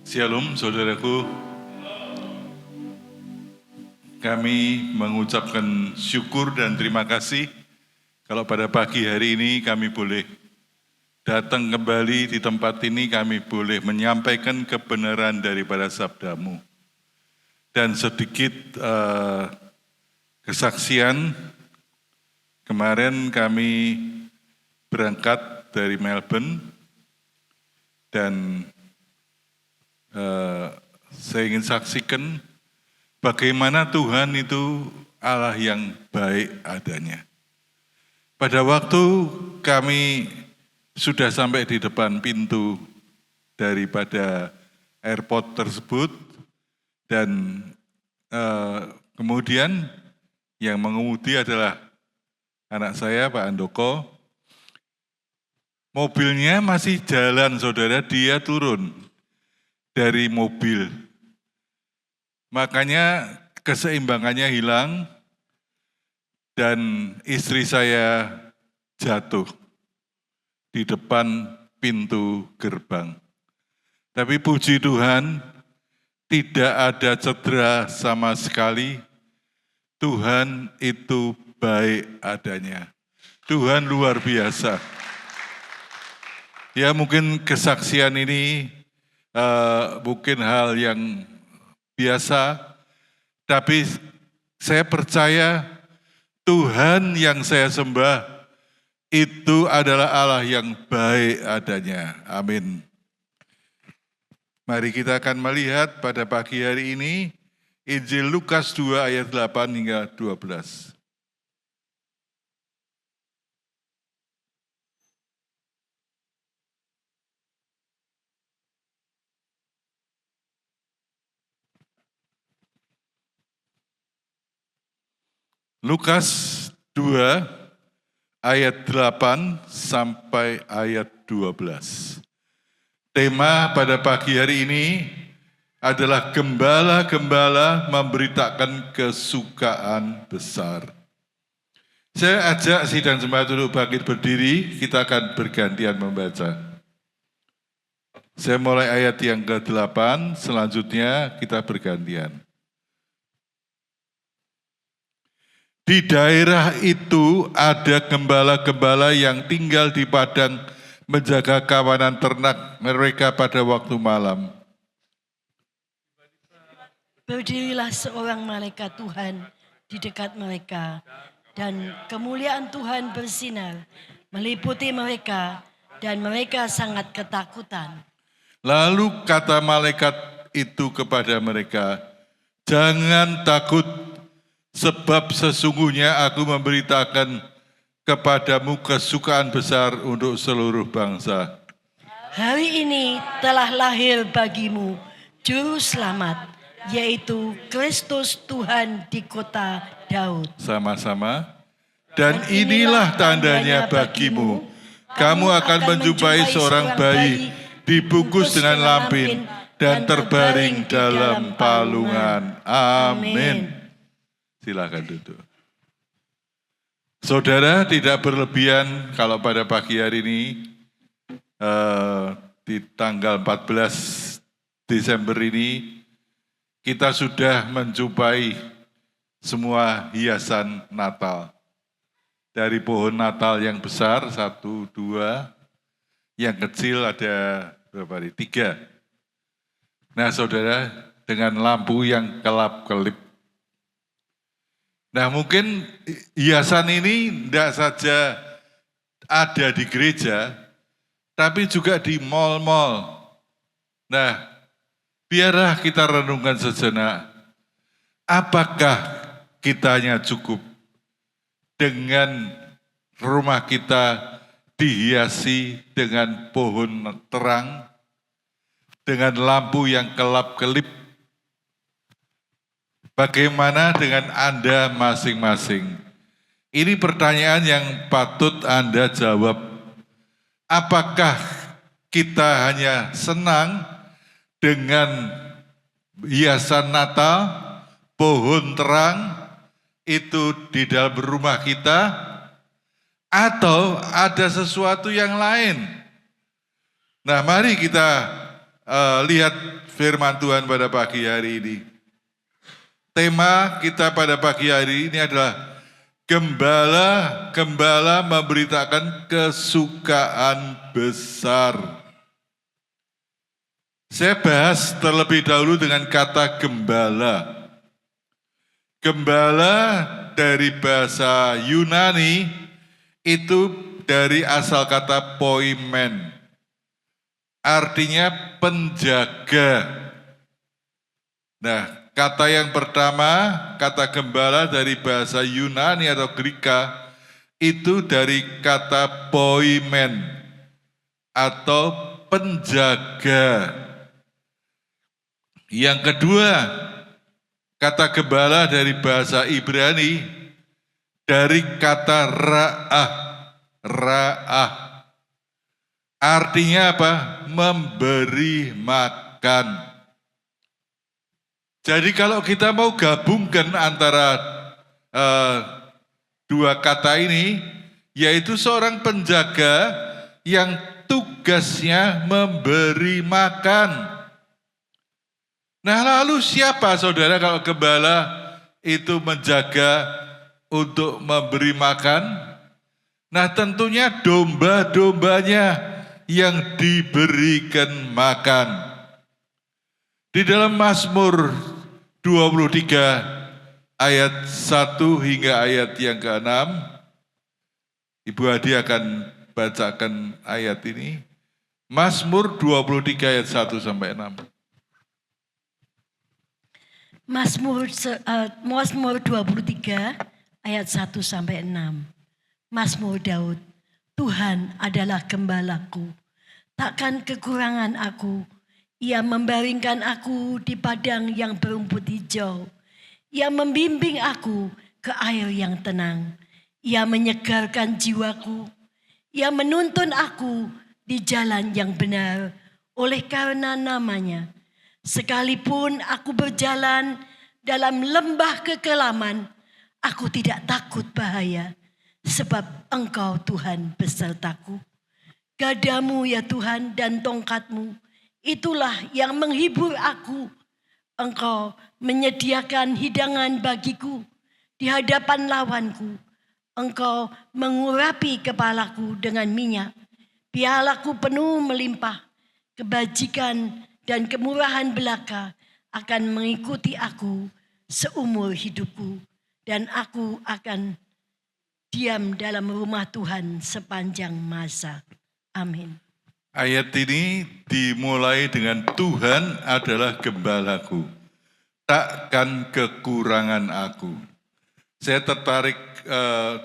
Shalom saudaraku, kami mengucapkan syukur dan terima kasih kalau pada pagi hari ini kami boleh datang kembali di tempat ini, kami boleh menyampaikan kebenaran daripada sabdamu. Dan sedikit kesaksian, kemarin kami berangkat dari Melbourne dan saya ingin saksikan bagaimana Tuhan itu Allah yang baik adanya. Pada waktu kami sudah sampai di depan pintu daripada airport tersebut dan kemudian yang mengemudi adalah anak saya Pak Andoko. Mobilnya masih jalan saudara, dia turun dari mobil. Makanya keseimbangannya hilang dan istri saya jatuh di depan pintu gerbang. Tapi puji Tuhan, tidak ada cedera sama sekali. Tuhan itu baik adanya. Tuhan luar biasa. Ya mungkin kesaksian ini mungkin hal yang biasa, tapi saya percaya Tuhan yang saya sembah itu adalah Allah yang baik adanya. Amin. Mari kita akan melihat pada pagi hari ini Injil Lukas 2 ayat 8 hingga 12. Lukas 2 ayat 8 sampai ayat 12. Tema pada pagi hari ini adalah gembala-gembala memberitakan kesukaan besar. Saya ajak sidang jemaat untuk bangkit berdiri, kita akan bergantian membaca. Saya mulai ayat yang ke-8, selanjutnya kita bergantian. Di daerah itu ada gembala-gembala yang tinggal di padang menjaga kawanan ternak mereka pada waktu malam. Berdirilah seorang malaikat Tuhan di dekat mereka, dan kemuliaan Tuhan bersinar meliputi mereka, dan mereka sangat ketakutan. Lalu kata malaikat itu kepada mereka, "Jangan takut, sebab sesungguhnya aku memberitakan kepadamu kesukaan besar untuk seluruh bangsa. Hari ini telah lahir bagimu Juru Selamat, yaitu Kristus Tuhan di kota Daud." Sama-sama. Dan inilah tandanya bagimu. Kamu akan menjumpai seorang bayi dibungkus dengan lampin dan terbaring dalam palungan. Amin. Silakan duduk. Saudara, tidak berlebihan kalau pada pagi hari ini di tanggal 14 Desember ini kita sudah menjumpai semua hiasan Natal. Dari pohon Natal yang besar, 1, 2, yang kecil ada berapa nih? 3. Nah saudara, dengan lampu yang kelap-kelip. Nah mungkin hiasan ini tidak saja ada di gereja, tapi juga di mal-mal. Nah, biarlah kita renungkan sejenak, apakah kita hanya cukup dengan rumah kita dihiasi dengan pohon terang, dengan lampu yang kelap-kelip? Bagaimana dengan Anda masing-masing? Ini pertanyaan yang patut Anda jawab. Apakah kita hanya senang dengan hiasan Natal, pohon terang itu di dalam rumah kita, atau ada sesuatu yang lain? Nah, mari kita lihat firman Tuhan pada pagi hari ini. Tema kita pada pagi hari ini adalah Gembala memberitakan kesukaan besar. Saya bahas terlebih dahulu dengan kata gembala. Gembala dari bahasa Yunani itu dari asal kata poimen. Artinya penjaga. Nah, kata yang pertama, kata gembala dari bahasa Yunani atau Greka, itu dari kata poimen atau penjaga. Yang kedua, kata gembala dari bahasa Ibrani, dari kata ra'ah. Artinya apa? Memberi makan. Jadi kalau kita mau gabungkan antara dua kata ini, yaitu seorang penjaga yang tugasnya memberi makan. Nah, lalu siapa saudara kalau gembala itu menjaga untuk memberi makan? Nah, tentunya domba-dombanya yang diberikan makan. Di dalam Mazmur 23 ayat 1 hingga ayat yang ke-6, Ibu Hadi akan bacakan ayat ini. Mazmur 23 ayat 1 sampai 6. Mazmur 23 ayat 1 sampai 6. Mazmur Daud. Tuhan adalah gembalaku, takkan kekurangan aku. Ia membaringkan aku di padang yang berumput hijau. Ia membimbing aku ke air yang tenang. Ia menyegarkan jiwaku. Ia menuntun aku di jalan yang benar oleh karena namanya. Sekalipun aku berjalan dalam lembah kekelaman, aku tidak takut bahaya. Sebab Engkau Tuhan besertaku. Gadamu ya Tuhan dan tongkatmu, itulah yang menghibur aku. Engkau menyediakan hidangan bagiku di hadapan lawanku. Engkau mengurapi kepalaku dengan minyak. Pialaku penuh melimpah. Kebajikan dan kemurahan belaka akan mengikuti aku seumur hidupku. Dan aku akan diam dalam rumah Tuhan sepanjang masa. Amin. Ayat ini dimulai dengan Tuhan adalah gembalaku, takkan kekurangan aku. Saya tertarik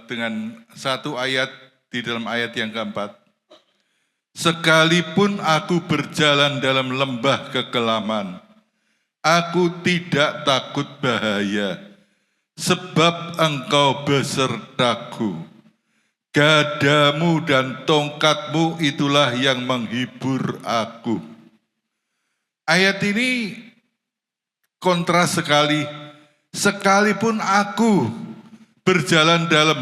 dengan satu ayat di dalam ayat yang keempat. Sekalipun aku berjalan dalam lembah kekelaman, aku tidak takut bahaya. Sebab Engkau besertaku, gadamu dan tongkatmu itulah yang menghibur aku. Ayat ini kontras sekali. Sekalipun aku berjalan dalam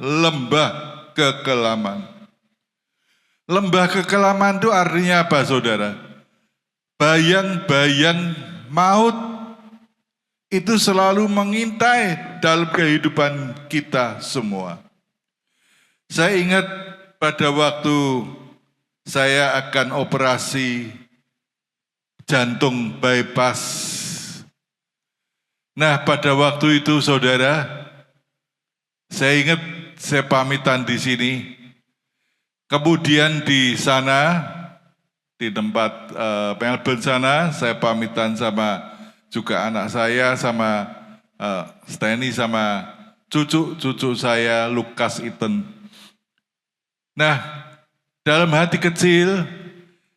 lembah kekelaman. Lembah kekelaman itu artinya apa saudara? Bayang-bayang maut itu selalu mengintai dalam kehidupan kita semua. Saya ingat pada waktu saya akan operasi jantung bypass. Nah, pada waktu itu saudara, saya ingat saya pamitan di sini. Kemudian di sana, di tempat Melbourne sana, saya pamitan sama juga anak saya, sama Steny, sama cucu saya Lukas Iten. Nah, dalam hati kecil,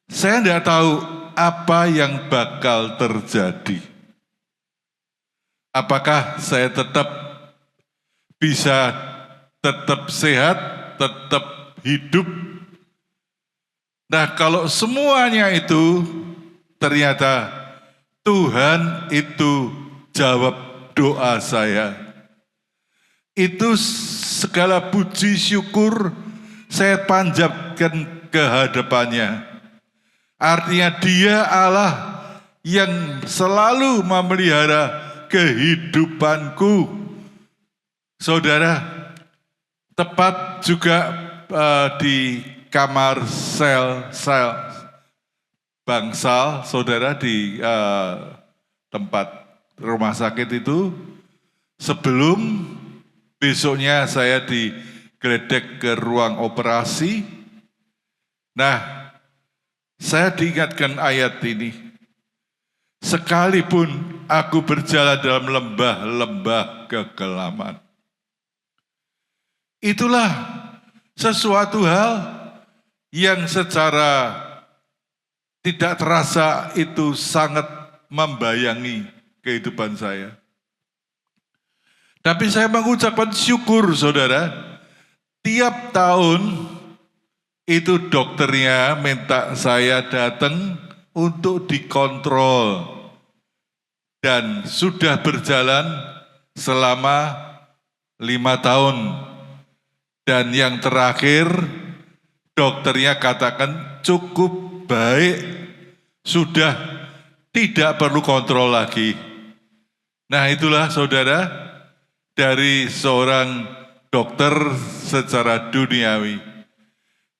saya tidak tahu apa yang bakal terjadi. Apakah saya tetap bisa tetap sehat, tetap hidup? Nah, kalau semuanya itu ternyata Tuhan itu jawab doa saya. Itu segala puji syukur saya panjatkan ke hadapannya. Artinya dia Allah yang selalu memelihara kehidupanku. Saudara, tepat juga di kamar sel bangsal, saudara, di tempat rumah sakit itu, sebelum besoknya saya digledek ke ruang operasi. Nah, saya diingatkan ayat ini. Sekalipun aku berjalan dalam lembah-lembah kegelapan. Itulah sesuatu hal yang secara tidak terasa itu sangat membayangi kehidupan saya. Tapi saya mengucapkan syukur, saudara. Tiap tahun itu dokternya minta saya datang untuk dikontrol. Dan sudah berjalan selama 5 tahun. Dan yang terakhir, dokternya katakan cukup baik, sudah tidak perlu kontrol lagi. Nah, itulah saudara, dari seorang dokter secara duniawi.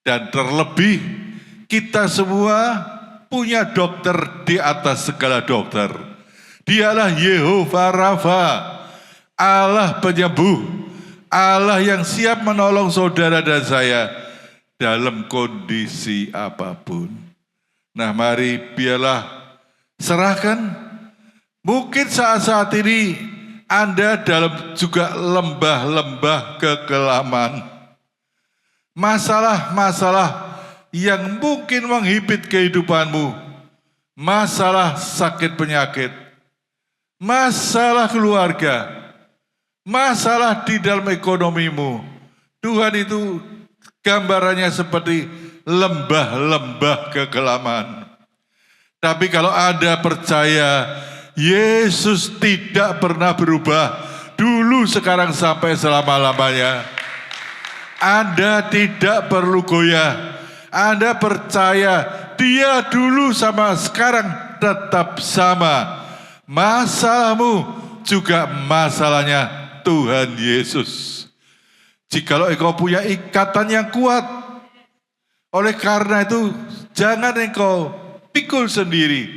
Dan terlebih, kita semua punya dokter di atas segala dokter. Dialah Yehovah Rafa, Allah penyembuh, Allah yang siap menolong saudara dan saya dalam kondisi apapun. Nah, mari biarlah serahkan. Mungkin saat-saat ini Anda dalam juga lembah-lembah kekelaman. Masalah-masalah yang mungkin menghimpit kehidupanmu. Masalah sakit penyakit. Masalah keluarga. Masalah di dalam ekonomimu. Tuhan itu gambarannya seperti lembah-lembah kegelapan. Tapi kalau Anda percaya Yesus tidak pernah berubah, dulu, sekarang, sampai selama-lamanya, Anda tidak perlu goyah. Anda percaya Dia dulu sama sekarang tetap sama. Masalahmu juga masalahnya Tuhan Yesus. Jikalau engkau punya ikatan yang kuat, oleh karena itu jangan engkau pikul sendiri,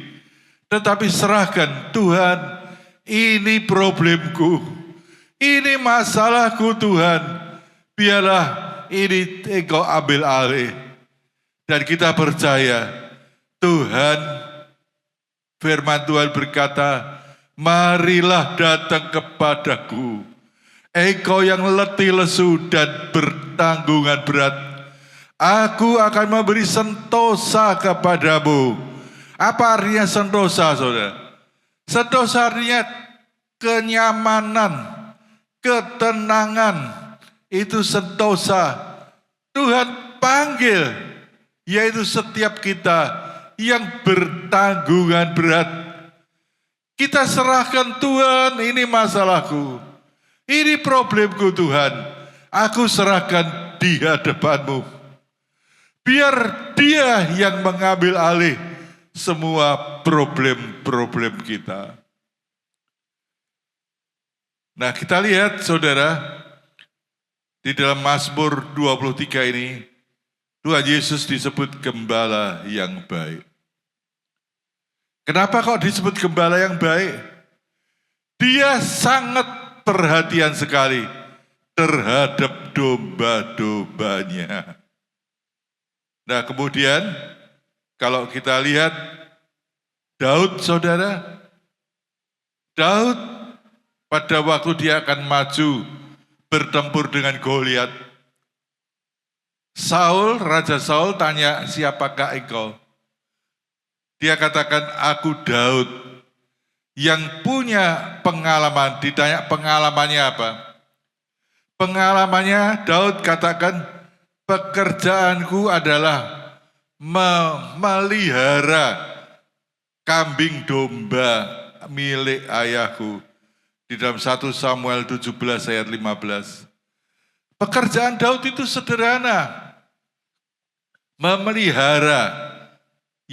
tetapi serahkan, Tuhan, ini problemku, ini masalahku Tuhan, biarlah ini engkau ambil alih. Dan kita percaya Tuhan, firman Tuhan berkata, marilah datang kepadaku, engkau yang letih lesu dan bertanggungan berat, aku akan memberi sentosa kepadamu. Apa artinya sentosa, saudara? Sentosa artinya kenyamanan, ketenangan. Itu sentosa. Tuhan panggil, yaitu setiap kita yang bertanggungan berat. Kita serahkan, Tuhan, ini masalahku, ini problemku Tuhan, aku serahkan di hadapanmu. Biar Dia yang mengambil alih semua problem-problem kita. Nah, kita lihat, saudara, di dalam Mazmur 23 ini, Tuhan Yesus disebut gembala yang baik. Kenapa kok disebut gembala yang baik? Dia sangat perhatian sekali terhadap domba-dombanya. Nah, kemudian kalau kita lihat Daud, saudara, Daud pada waktu dia akan maju bertempur dengan Goliat, Raja Saul tanya, siapakah engkau? Dia katakan, aku Daud, yang punya pengalaman. Ditanya pengalamannya apa? Pengalamannya, Daud katakan, pekerjaanku adalah memelihara kambing domba milik ayahku. Di dalam 1 Samuel 17 ayat 15. Pekerjaan Daud itu sederhana. Memelihara,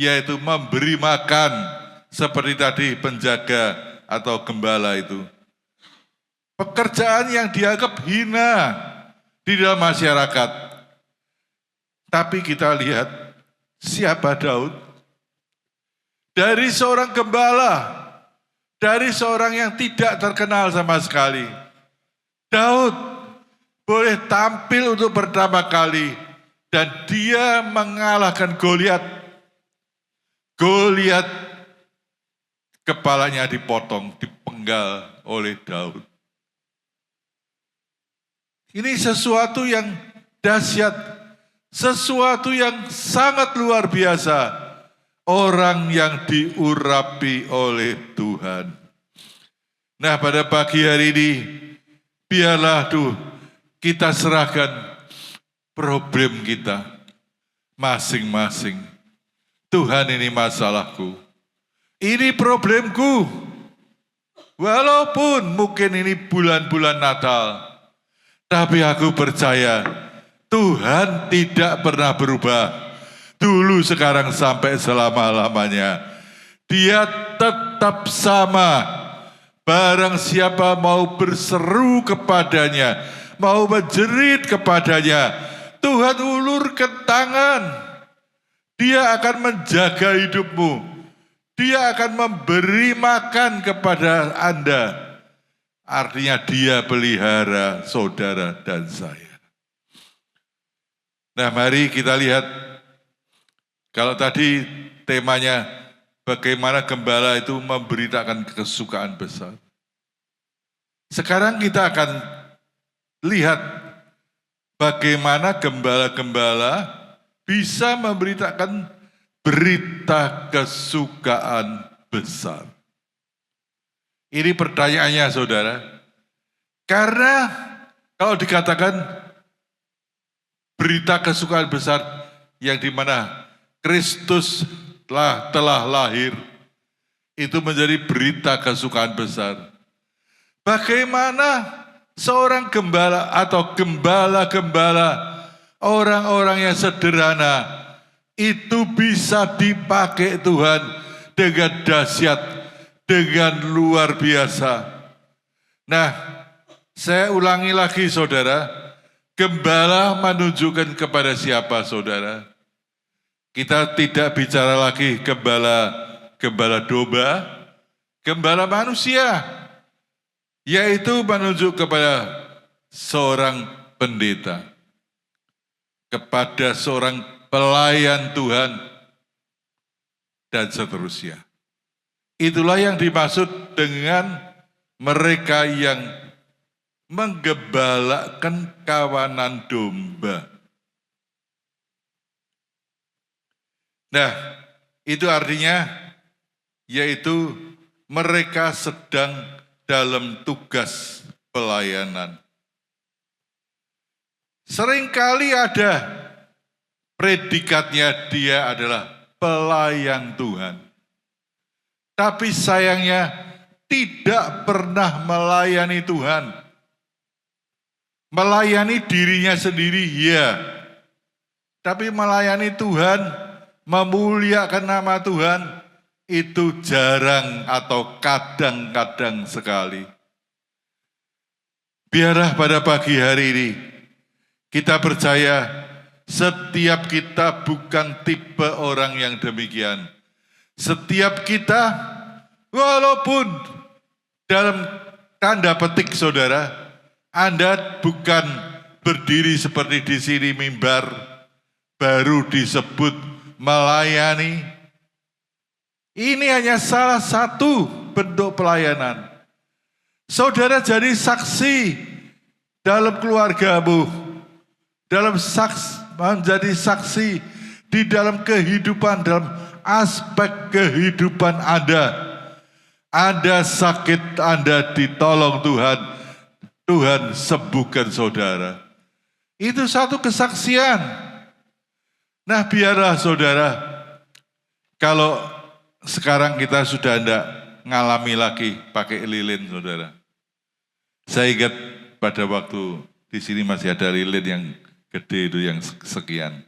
yaitu memberi makan seperti tadi penjaga atau gembala itu. Pekerjaan yang dianggap hina di dalam masyarakat. Tapi kita lihat siapa Daud? Dari seorang gembala, dari seorang yang tidak terkenal sama sekali. Daud boleh tampil untuk pertama kali dan dia mengalahkan Goliat. Goliat kepalanya dipotong, dipenggal oleh Daud. Ini sesuatu yang dahsyat, sesuatu yang sangat luar biasa. Orang yang diurapi oleh Tuhan. Nah, pada pagi hari ini, biarlah kita serahkan problem kita masing-masing. Tuhan, ini masalahku. Ini problemku. Walaupun mungkin ini bulan-bulan Natal, tapi aku percaya Tuhan tidak pernah berubah. Dulu, sekarang, sampai selama-lamanya. Dia tetap sama. Barang siapa mau berseru kepadanya, mau menjerit kepadanya, Tuhan ulurkan tangan. Dia akan menjaga hidupmu. Dia akan memberi makan kepada Anda. Artinya dia pelihara saudara dan saya. Nah, mari kita lihat. Kalau tadi temanya bagaimana gembala itu memberitakan kesukaan besar. Sekarang kita akan lihat bagaimana gembala-gembala bisa memberitakan berita kesukaan besar. Ini pertanyaannya, saudara. Karena kalau dikatakan berita kesukaan besar yang dimana Kristus telah lahir, itu menjadi berita kesukaan besar. Bagaimana seorang gembala atau gembala-gembala, orang-orang yang sederhana, itu bisa dipakai Tuhan dengan dahsyat, dengan luar biasa. Nah, saya ulangi lagi, saudara. Gembala menunjukkan kepada siapa, saudara? Kita tidak bicara lagi gembala domba, gembala manusia, yaitu menunjuk kepada seorang pendeta, kepada seorang pelayan Tuhan, dan seterusnya. Itulah yang dimaksud dengan mereka yang menggembalakan kawanan domba. Nah, itu artinya yaitu mereka sedang dalam tugas pelayanan. Seringkali ada predikatnya dia adalah pelayan Tuhan. Tapi sayangnya tidak pernah melayani Tuhan. Melayani dirinya sendiri, ya. Tapi melayani Tuhan, memuliakan nama Tuhan, itu jarang atau kadang-kadang sekali. Biarlah pada pagi hari ini, kita percaya setiap kita bukan tipe orang yang demikian. Setiap kita, walaupun dalam tanda petik, saudara, Anda bukan berdiri seperti di sini mimbar, baru disebut melayani. Ini hanya salah satu bentuk pelayanan. Saudara jadi saksi dalam keluargamu, menjadi saksi di dalam kehidupan, dalam aspek kehidupan Anda. Anda sakit, Anda ditolong Tuhan, Tuhan sembuhkan saudara. Itu satu kesaksian. Nah, biarlah saudara, kalau sekarang kita sudah tidak ngalami lagi pakai lilin, saudara. Saya ingat pada waktu di sini masih ada lilin yang gede itu yang sekian.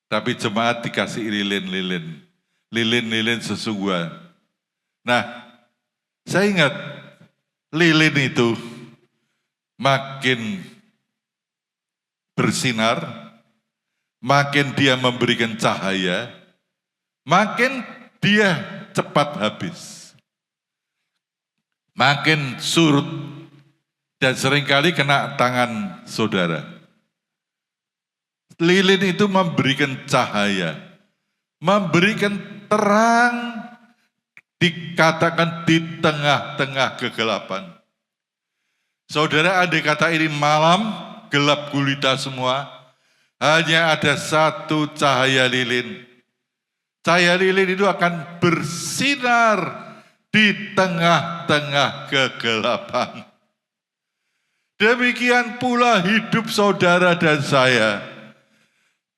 Tapi jemaat dikasih lilin-lilin. lilin-lilin sesungguhan. Nah, saya ingat lilin itu makin bersinar, makin dia memberikan cahaya, makin dia cepat habis. Makin surut dan seringkali kena tangan saudara. Lilin itu memberikan cahaya, memberikan terang, dikatakan di tengah-tengah kegelapan. Saudara, andai kata ini malam, gelap gulita semua, hanya ada satu cahaya lilin. Cahaya lilin itu akan bersinar di tengah-tengah kegelapan. Demikian pula hidup saudara dan saya.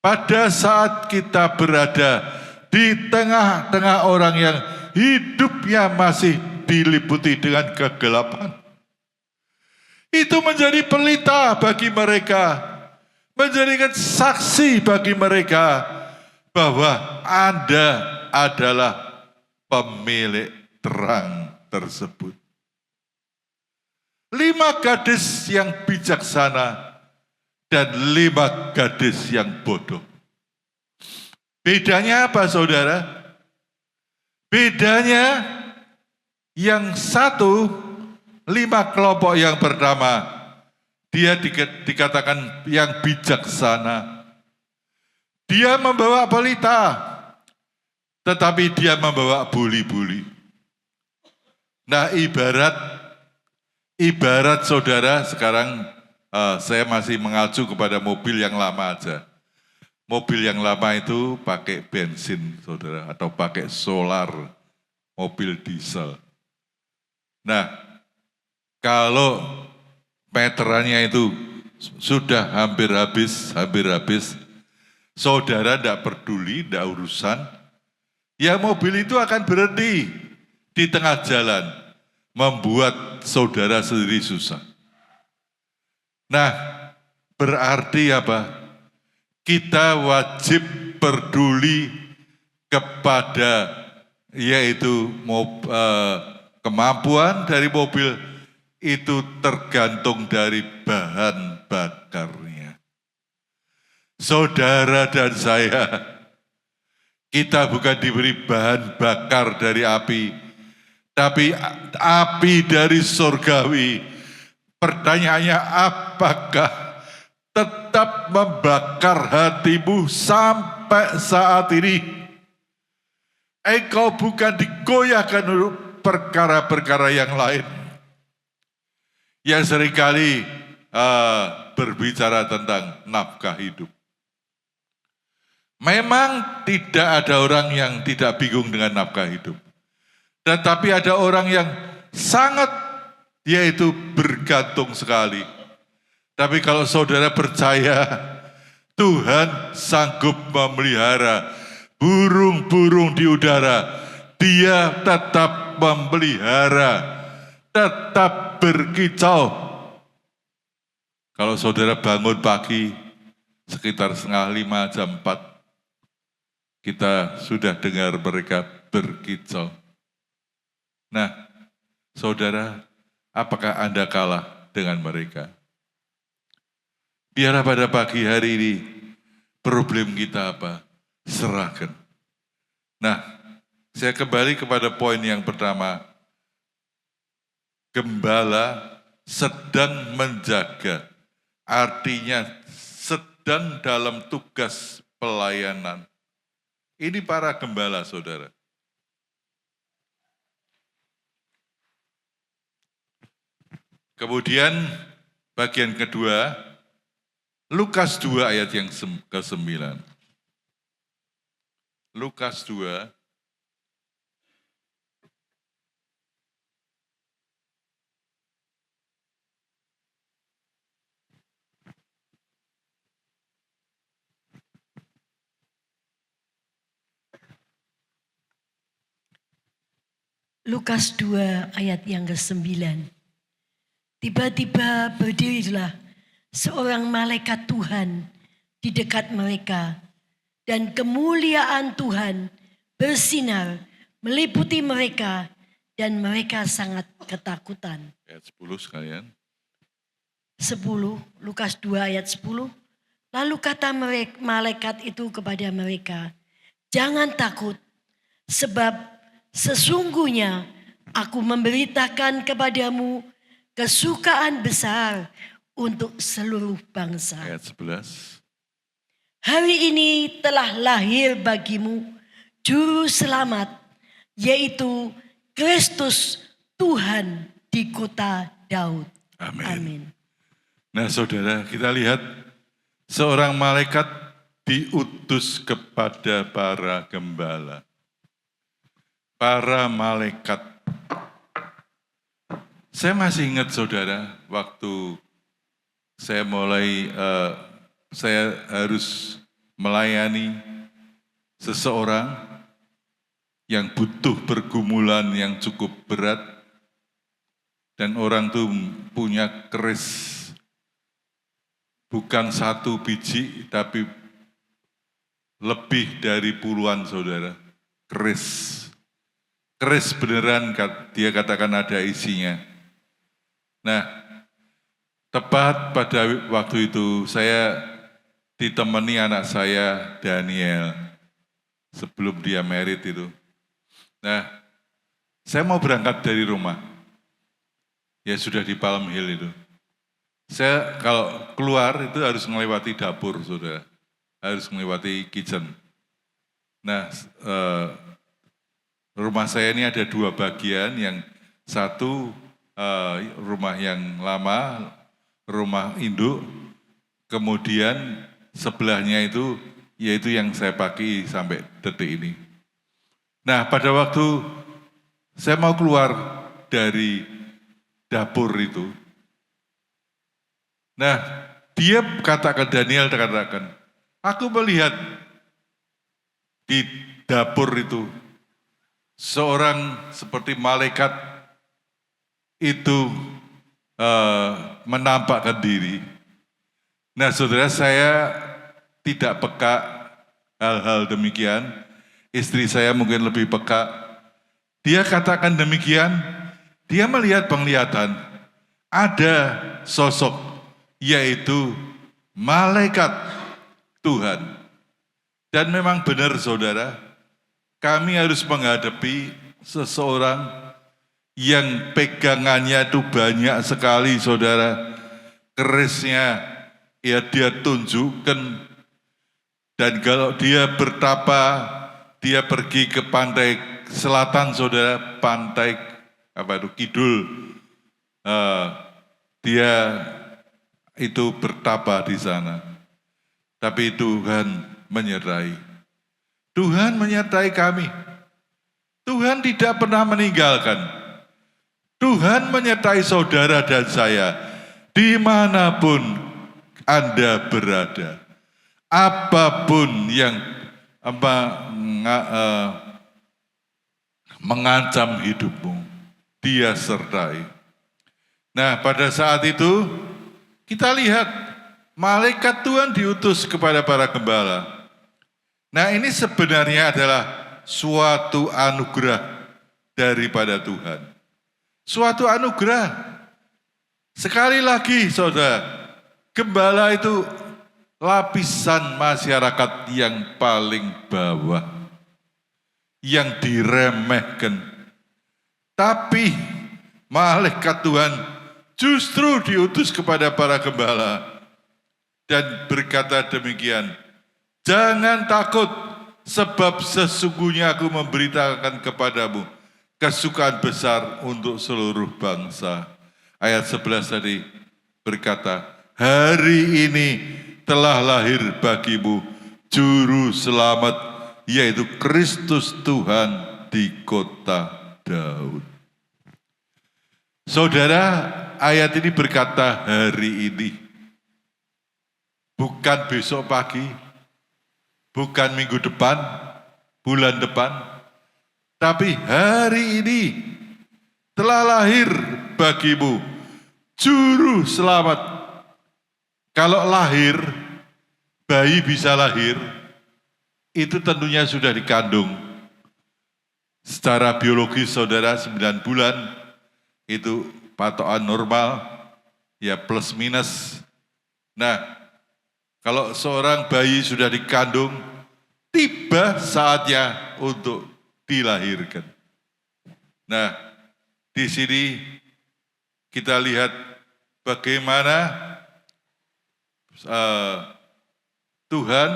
Pada saat kita berada di tengah-tengah orang yang hidupnya masih diliputi dengan kegelapan, itu menjadi pelita bagi mereka, menjadikan saksi bagi mereka bahwa Anda adalah pemilik terang tersebut. 5 gadis yang bijaksana dan 5 gadis yang bodoh. Bedanya apa, saudara? Bedanya yang satu, 5 kelompok yang pertama, dia dikatakan yang bijaksana. Dia membawa pelita, tetapi dia membawa buli-buli. Nah, ibarat saudara sekarang saya masih mengacu kepada mobil yang lama aja. Mobil yang lama itu pakai bensin, saudara, atau pakai solar, mobil diesel. Nah, kalau meterannya itu sudah hampir habis, saudara tidak peduli, tidak urusan, ya mobil itu akan berhenti di tengah jalan, membuat saudara sendiri susah. Nah, berarti apa? Kita wajib peduli kepada yaitu kemampuan dari mobil itu tergantung dari bahan bakarnya. Saudara dan saya, kita bukan diberi bahan bakar dari api, tapi api dari surgawi. Pertanyaannya, apakah tetap membakar hatimu sampai saat ini? Engkau bukan digoyahkan untuk perkara-perkara yang lain yang seringkali berbicara tentang nafkah hidup. Memang tidak ada orang yang tidak bingung dengan nafkah hidup. Tetapi ada orang yang sangat, yaitu bergantung sekali. Tapi kalau saudara percaya, Tuhan sanggup memelihara burung-burung di udara. Dia tetap memelihara, tetap berkicau. Kalau saudara bangun pagi, sekitar 4:30 jam 4, kita sudah dengar mereka berkicau. Nah, saudara, apakah Anda kalah dengan mereka? Biarlah pada pagi hari ini, problem kita apa? Serahkan. Nah, saya kembali kepada poin yang pertama. Gembala sedang menjaga, artinya sedang dalam tugas pelayanan. Ini para gembala, saudara. Kemudian bagian kedua, Lukas 2 ayat yang ke-9. Lukas 2 Lukas 2 ayat yang ke-9. Tiba-tiba berdirilah seorang malaikat Tuhan di dekat mereka, dan kemuliaan Tuhan bersinar meliputi mereka dan mereka sangat ketakutan. Ayat 10 sekalian. 10, Lukas 2 ayat 10. Lalu kata malaikat itu kepada mereka, jangan takut, sebab sesungguhnya aku memberitakan kepadamu kesukaan besar untuk seluruh bangsa. Ayat 11. Hari ini telah lahir bagimu Juru Selamat, yaitu Kristus Tuhan di kota Daud. Amin. Amin. Nah saudara, kita lihat seorang malaikat diutus kepada para gembala. Para malaikat. Saya masih ingat saudara, waktu saya saya harus melayani seseorang yang butuh pergumulan yang cukup berat, dan orang itu punya keris, bukan 1 biji, tapi lebih dari puluhan saudara, keris. Keris beneran, dia katakan ada isinya. Nah, tepat pada waktu itu saya ditemani anak saya Daniel sebelum dia married itu. Nah, saya mau berangkat dari rumah. Ya sudah di Palm Hill itu. Saya kalau keluar itu harus melewati dapur, saudara. Harus melewati kitchen. Nah, rumah saya ini ada 2 bagian. Yang satu rumah yang lama, rumah induk. Kemudian sebelahnya itu, yaitu yang saya pakai sampai detik ini. Nah, pada waktu saya mau keluar dari dapur itu, nah, dia Daniel katakan, aku melihat di dapur itu seorang seperti malaikat itu menampakkan diri. Nah, saudara, saya tidak peka hal-hal demikian. Istri saya mungkin lebih peka. Dia katakan demikian, dia melihat penglihatan, ada sosok, yaitu malaikat Tuhan. Dan memang benar saudara, kami harus menghadapi seseorang yang pegangannya itu banyak sekali saudara. Kerisnya ya dia tunjukkan, dan kalau dia bertapa, dia pergi ke pantai selatan saudara, pantai kidul, dia itu bertapa di sana. Tapi Tuhan menyertai. Tuhan menyertai kami. Tuhan tidak pernah meninggalkan. Tuhan menyertai saudara dan saya dimanapun Anda berada. Apapun yang mengancam hidupmu, Dia sertai. Nah, pada saat itu kita lihat malaikat Tuhan diutus kepada para gembala. Nah, ini sebenarnya adalah suatu anugerah daripada Tuhan. Suatu anugerah. Sekali lagi saudara, gembala itu lapisan masyarakat yang paling bawah, yang diremehkan. Tapi malaikat Tuhan justru diutus kepada para gembala dan berkata demikian, jangan takut, sebab sesungguhnya aku memberitakan kepadamu kesukaan besar untuk seluruh bangsa. Ayat 11 tadi berkata, hari ini telah lahir bagimu Juru Selamat, yaitu Kristus Tuhan di kota Daud. Saudara, ayat ini berkata hari ini. Bukan besok pagi, bukan minggu depan, bulan depan, tapi hari ini telah lahir bagimu Juru Selamat. Kalau lahir, bayi bisa lahir, itu tentunya sudah dikandung Secara biologis saudara 9 bulan itu patokan normal, ya plus minus. Nah, kalau seorang bayi sudah dikandung, tiba saatnya untuk dilahirkan. Nah, di sini kita lihat bagaimana Tuhan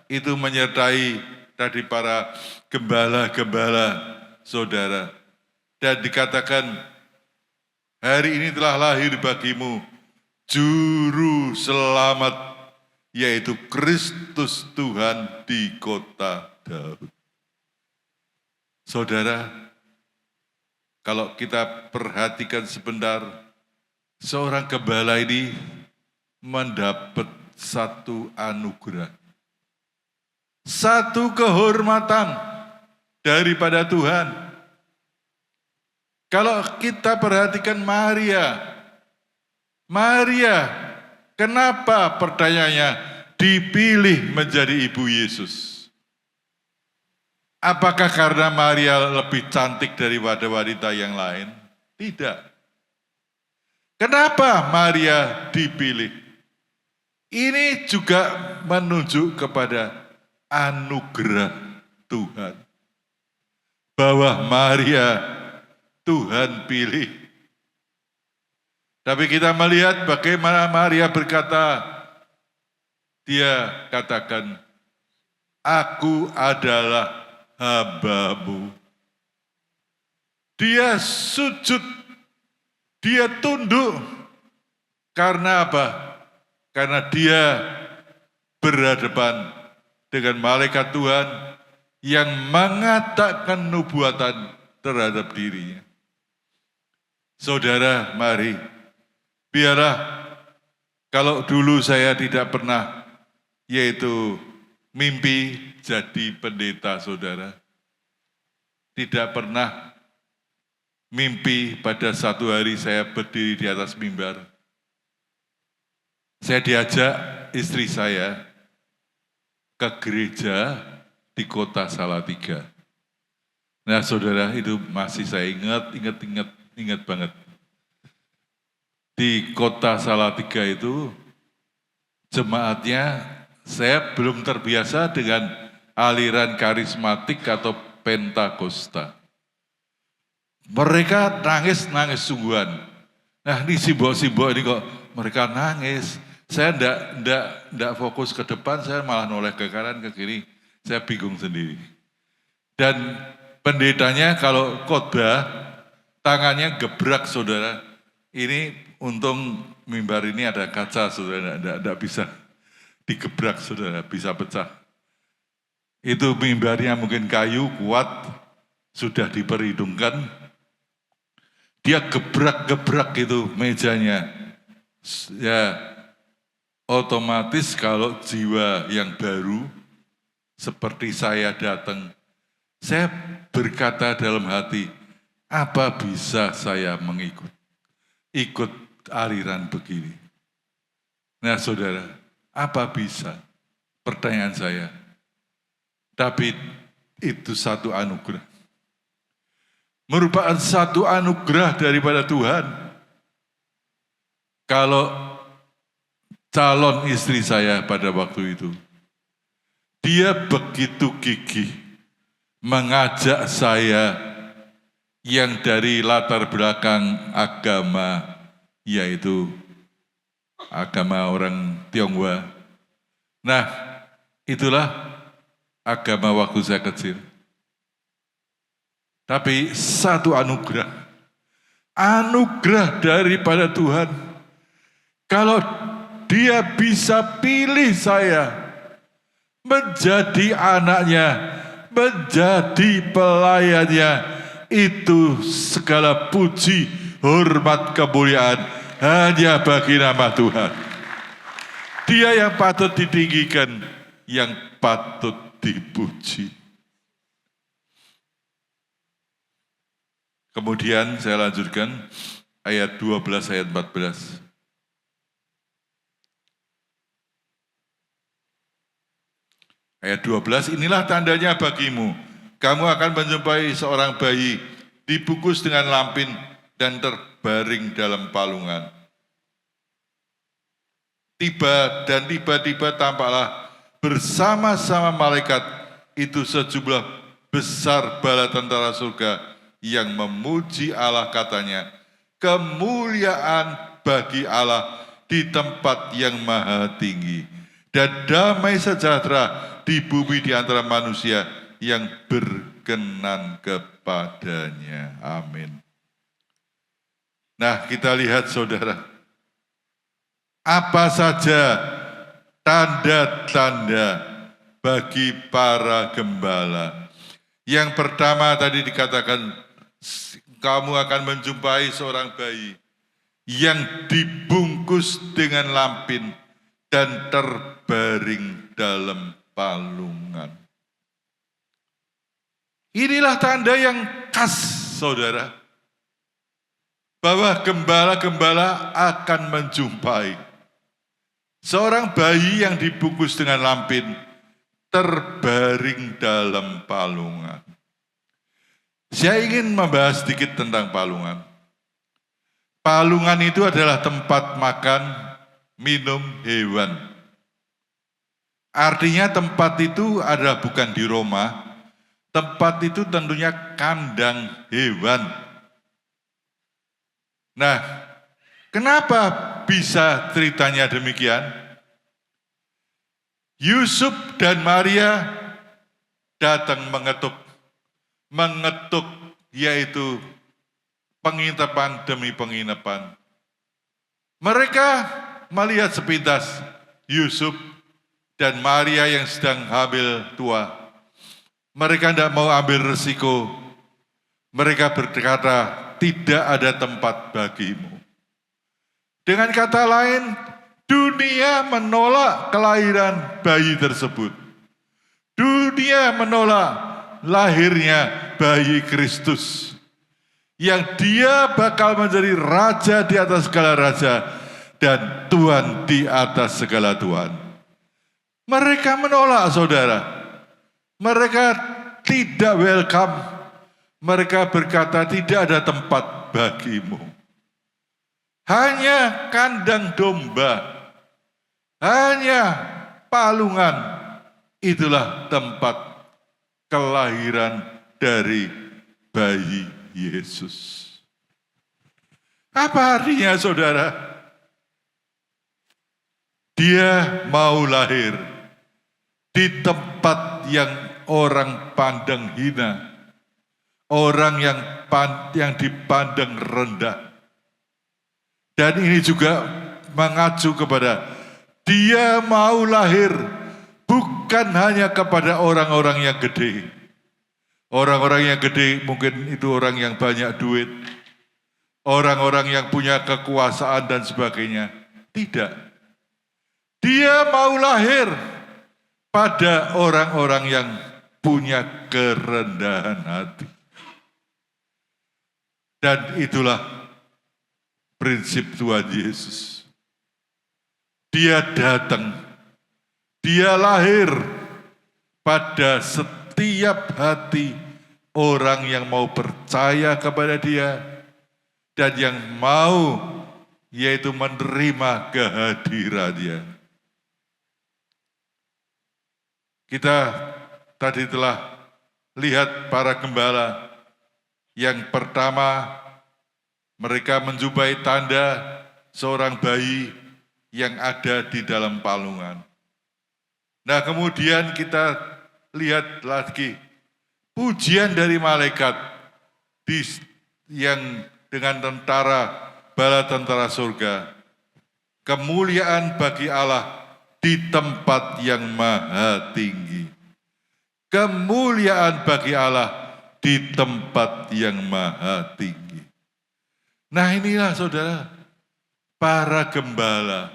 itu menyertai tadi para gembala-gembala saudara. Dan dikatakan, hari ini telah lahir bagimu Juru Selamat, yaitu Kristus Tuhan di kota Daud. Saudara, kalau kita perhatikan sebentar, seorang gembala ini mendapat satu anugerah, satu kehormatan daripada Tuhan. Kalau kita perhatikan Maria, kenapa pertanyaannya dipilih menjadi ibu Yesus? Apakah karena Maria lebih cantik daripada wanita yang lain? Tidak. Kenapa Maria dipilih? Ini juga menunjuk kepada anugerah Tuhan. Bahwa Maria Tuhan pilih. Tapi kita melihat bagaimana Maria berkata, dia katakan, aku adalah hamba-Mu. Dia sujud, dia tunduk. Karena apa? Karena dia berhadapan dengan malaikat Tuhan yang mengatakan nubuatan terhadap dirinya. Saudara, mari, biarlah kalau dulu saya tidak pernah, yaitu mimpi jadi pendeta, saudara. Tidak pernah mimpi pada satu hari saya berdiri di atas mimbar. Saya diajak istri saya ke gereja di kota Salatiga. Nah saudara, itu masih saya ingat banget. Di kota Salatiga itu jemaatnya, saya belum terbiasa dengan aliran karismatik atau Pentakosta. Mereka nangis sungguhan. Nah ini simbol-simbol ini kok mereka nangis. Saya enggak fokus ke depan, saya malah noleh ke kanan, ke kiri. Saya bingung sendiri. Dan pendetanya kalau khotbah, tangannya gebrak, saudara. Ini untung mimbar ini ada kaca, saudara, enggak bisa digebrak, saudara, bisa pecah. Itu mimbarnya mungkin kayu, kuat, sudah diperhitungkan. Dia gebrak-gebrak itu mejanya. Ya, otomatis kalau jiwa yang baru, seperti saya datang, saya berkata dalam hati, apa bisa saya ikut aliran begini? Nah saudara, apa bisa? Pertanyaan saya. Tapi itu satu anugerah. Merupakan satu anugerah daripada Tuhan. Kalau calon istri saya pada waktu itu, dia begitu gigih mengajak saya yang dari latar belakang agama, yaitu agama orang Tionghoa. Nah, itulah agama waktu saya kecil. Tapi satu anugerah daripada Tuhan. Kalau dia bisa pilih saya menjadi anaknya, menjadi pelayannya, itu segala puji, hormat, kemuliaan hanya bagi nama Tuhan. Dia yang patut ditinggikan, yang patut dipuji. Kemudian saya lanjutkan ayat 12, ayat 14. Ayat 12, inilah tandanya bagimu. kamu akan menjumpai seorang bayi dibungkus dengan lampin dan terbaring dalam palungan. Tiba-tiba tampaklah bersama-sama malaikat itu sejumlah besar bala tentara surga yang memuji Allah, katanya, kemuliaan bagi Allah di tempat yang maha tinggi, dan damai sejahtera di bumi di antara manusia yang berkenan kepadanya. Amin. Nah, kita lihat saudara, apa saja tanda-tanda bagi para gembala. Yang pertama tadi dikatakan, kamu akan menjumpai seorang bayi yang dibungkus dengan lampin dan terbaring dalam palungan. Inilah tanda yang khas, saudara, bahwa gembala-gembala akan menjumpai seorang bayi yang dibungkus dengan lampin, terbaring dalam palungan. Saya ingin membahas sedikit tentang palungan. Palungan itu adalah tempat makan, minum hewan. Artinya tempat itu adalah bukan di Roma, tempat itu tentunya kandang hewan. Nah, kenapa bisa ceritanya demikian? Yusuf dan Maria datang mengetuk yaitu penginapan demi penginapan. Mereka melihat sepintas Yusuf dan Maria yang sedang hamil tua. Mereka tidak mau ambil resiko. Mereka berkata, tidak ada tempat bagimu. Dengan kata lain, dunia menolak kelahiran bayi tersebut. Dunia menolak lahirnya bayi Kristus, yang dia bakal menjadi raja di atas segala raja dan Tuhan di atas segala Tuhan. Mereka menolak, saudara. Mereka tidak welcome. Mereka berkata, tidak ada tempat bagimu. Hanya kandang domba, hanya palungan, itulah tempat kelahiran dari bayi Yesus. Apa artinya, saudara? Dia mau lahir di tempat yang orang pandang hina, orang yang dipandang rendah. Dan ini juga mengacu kepada dia mau lahir bukan hanya kepada orang-orang yang gede. Orang-orang yang gede mungkin itu orang yang banyak duit, orang-orang yang punya kekuasaan dan sebagainya. Tidak. Dia mau lahir pada orang-orang yang punya kerendahan hati. Dan itulah prinsip Tuhan Yesus. Dia datang, dia lahir pada setiap hati orang yang mau percaya kepada dia dan yang mau yaitu menerima kehadiran dia. Kita tadi telah lihat para gembala. Yang pertama, mereka menjumpai tanda seorang bayi yang ada di dalam palungan. Nah, kemudian kita lihat lagi pujian dari malaikat yang dengan bala tentara surga. Kemuliaan bagi Allah di tempat yang maha tinggi. Kemuliaan bagi Allah di tempat yang maha tinggi. Nah, inilah saudara, para gembala,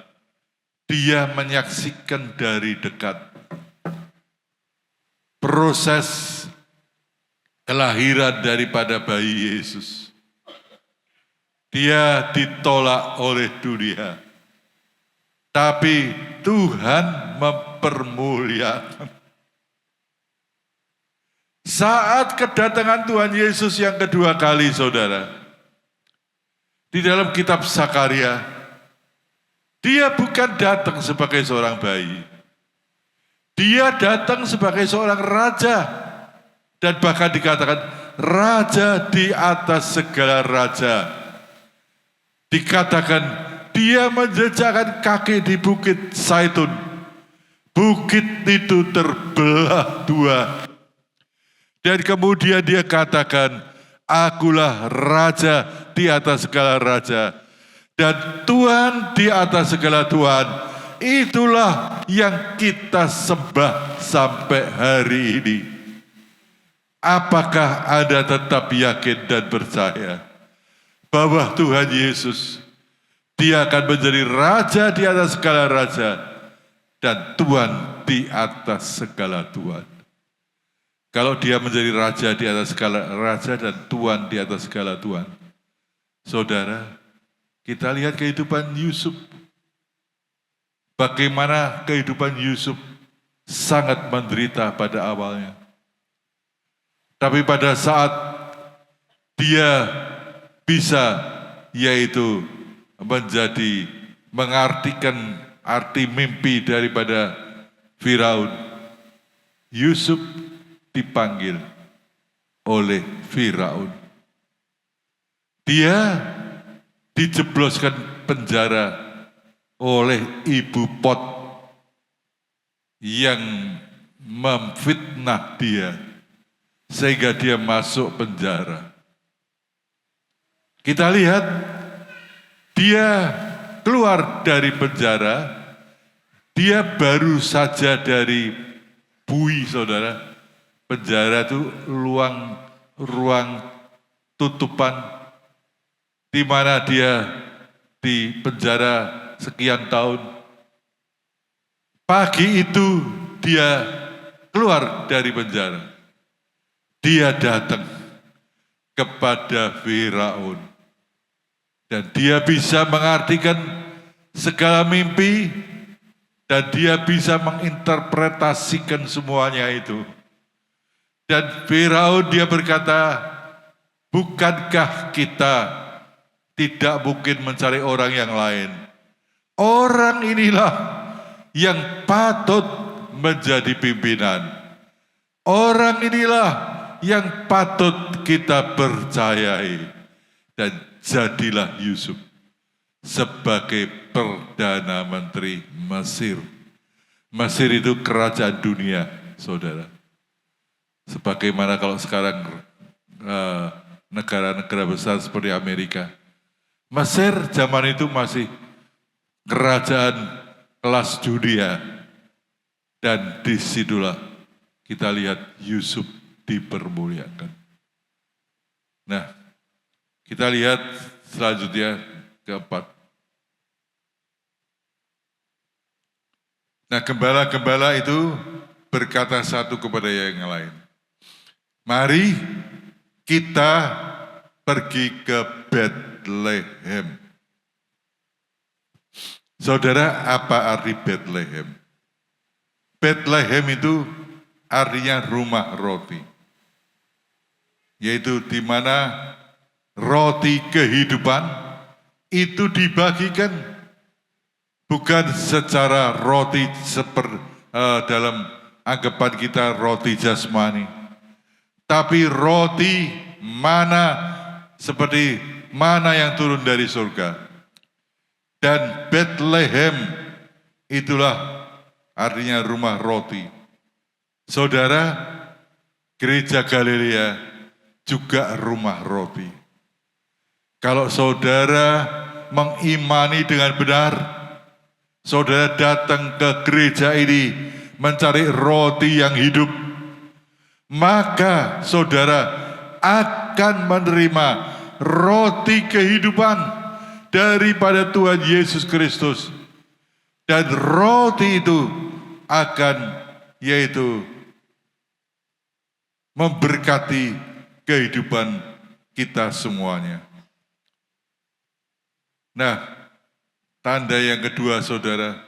dia menyaksikan dari dekat proses kelahiran daripada bayi Yesus. Dia ditolak oleh dunia, tapi Tuhan mempermuliakan. Saat kedatangan Tuhan Yesus yang kedua kali, saudara, di dalam kitab Zakaria, dia bukan datang sebagai seorang bayi. Dia datang sebagai seorang raja. Dan bahkan dikatakan raja di atas segala raja. Dikatakan dia menjejakkan kaki di bukit Zaitun. Bukit itu terbelah dua. Dan kemudian dia katakan, akulah raja di atas segala raja. Dan Tuhan di atas segala Tuhan. Itulah yang kita sembah sampai hari ini. Apakah Anda tetap yakin dan percaya bahwa Tuhan Yesus, dia akan menjadi raja di atas segala raja dan Tuhan di atas segala Tuhan? Kalau dia menjadi raja di atas segala raja dan Tuhan di atas segala Tuhan, saudara, kita lihat kehidupan Yusuf. Bagaimana kehidupan Yusuf sangat menderita pada awalnya. Tapi pada saat dia bisa, yaitu mengartikan arti mimpi daripada Firaun, Yusuf dipanggil oleh Firaun. Dia dijebloskan penjara oleh ibu Pot yang memfitnah dia sehingga dia masuk penjara. Kita lihat dia keluar dari penjara, dia baru saja dari bui, saudara. Penjara itu ruang tutupan di mana dia di penjara sekian tahun. Pagi itu dia keluar dari penjara. Dia datang kepada Firaun. Dan dia bisa mengartikan segala mimpi. Dan dia bisa menginterpretasikan semuanya itu. Dan Firaun dia berkata, bukankah kita tidak mungkin mencari orang yang lain? Orang inilah yang patut menjadi pimpinan. Orang inilah yang patut kita percayai. Dan jadilah Yusuf sebagai Perdana Menteri Mesir. Mesir itu kerajaan dunia, saudara. Sebagaimana kalau sekarang negara-negara besar seperti Amerika. Mesir zaman itu masih kerajaan kelas dunia. Dan disitulah kita lihat Yusuf dipermuliakan. Nah, kita lihat selanjutnya keempat. Nah, gembala-gembala itu berkata satu kepada yang lain. Mari kita pergi ke Bethlehem. Saudara, apa arti Bethlehem? Bethlehem itu artinya rumah roti. Yaitu di mana roti kehidupan itu dibagikan bukan secara roti dalam anggapan kita roti jasmani. Tapi roti mana seperti mana yang turun dari surga. Dan Bethlehem itulah artinya rumah roti. Saudara, gereja Galilea juga rumah roti. Kalau saudara mengimani dengan benar, saudara datang ke gereja ini mencari roti yang hidup, maka saudara akan menerima roti kehidupan daripada Tuhan Yesus Kristus. Dan roti itu akan yaitu memberkati kehidupan kita semuanya. Nah, tanda yang kedua, saudara,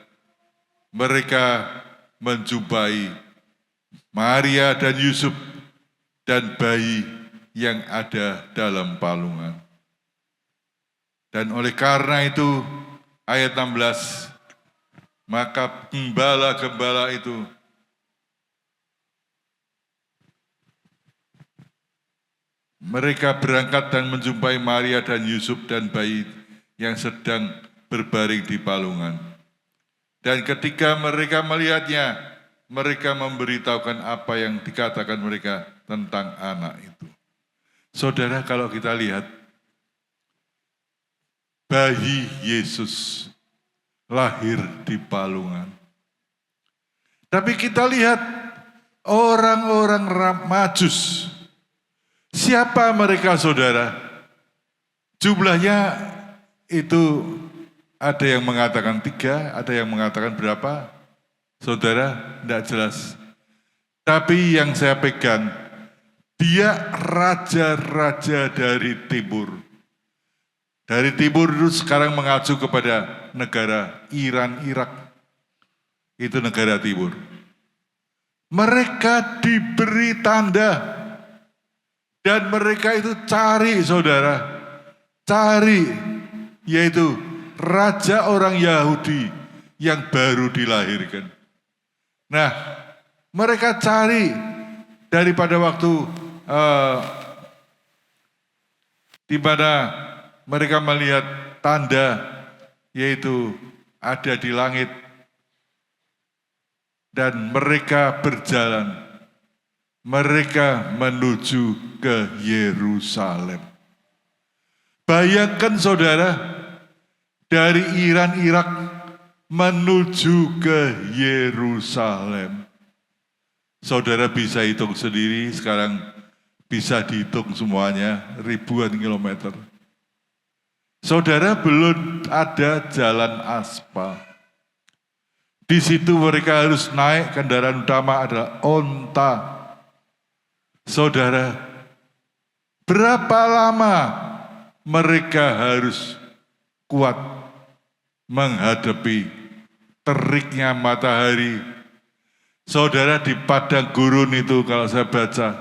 mereka menjumpai Maria dan Yusuf dan bayi yang ada dalam palungan. Dan oleh karena itu, ayat 16, maka gembala-gembala itu mereka berangkat dan menjumpai Maria dan Yusuf dan bayi yang sedang berbaring di palungan. Dan ketika mereka melihatnya, mereka memberitahukan apa yang dikatakan mereka tentang anak itu. Saudara, kalau kita lihat, bayi Yesus lahir di palungan. Tapi kita lihat orang-orang Majus. Siapa mereka, saudara? Jumlahnya itu ada yang mengatakan 3, ada yang mengatakan berapa? Saudara, tidak jelas. Tapi yang saya pegang, dia raja-raja dari timur. Dari timur itu sekarang mengacu kepada negara Iran, Irak. Itu negara timur. Mereka diberi tanda. Dan mereka itu cari, saudara. Cari, yaitu raja orang Yahudi yang baru dilahirkan. Nah, mereka cari daripada waktu di mana mereka melihat tanda, yaitu ada di langit. Dan mereka berjalan. Mereka menuju ke Yerusalem. Bayangkan, saudara, dari Iran, Irak menuju ke Yerusalem. Saudara bisa hitung sendiri, sekarang bisa dihitung semuanya, ribuan kilometer. Saudara, belum ada jalan aspal. Di situ mereka harus naik, kendaraan utama adalah onta. Saudara, berapa lama mereka harus kuat menghadapi teriknya matahari? Saudara, di padang gurun itu kalau saya baca,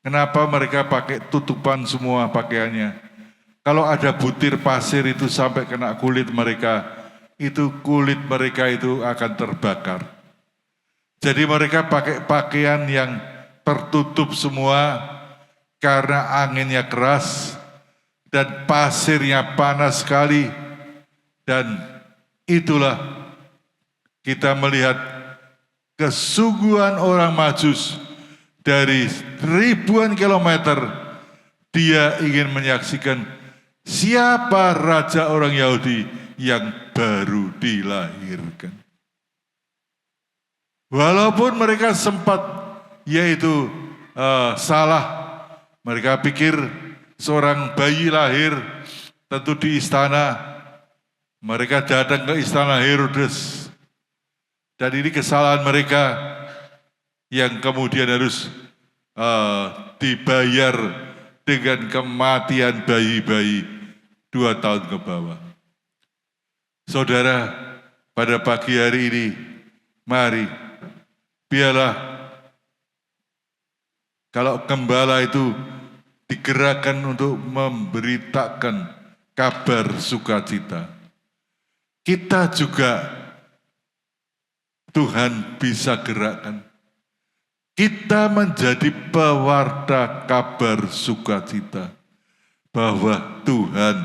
kenapa mereka pakai tutupan semua pakaiannya? Kalau ada butir pasir itu sampai kena kulit mereka, itu kulit mereka itu akan terbakar. Jadi mereka pakai pakaian yang tertutup semua karena anginnya keras dan pasirnya panas sekali. Dan itulah kita melihat kesungguhan orang Majus dari ribuan kilometer. Dia ingin menyaksikan siapa raja orang Yahudi yang baru dilahirkan. Walaupun mereka sempat yaitu salah, mereka pikir seorang bayi lahir tentu di istana. Mereka datang ke istana Herodes. Dan ini kesalahan mereka yang kemudian harus dibayar dengan kematian bayi-bayi 2 tahun ke bawah. Saudara, pada pagi hari ini, mari biarlah kalau gembala itu digerakkan untuk memberitakan kabar sukacita, kita juga Tuhan bisa gerakkan. Kita menjadi pewarta kabar sukacita bahwa Tuhan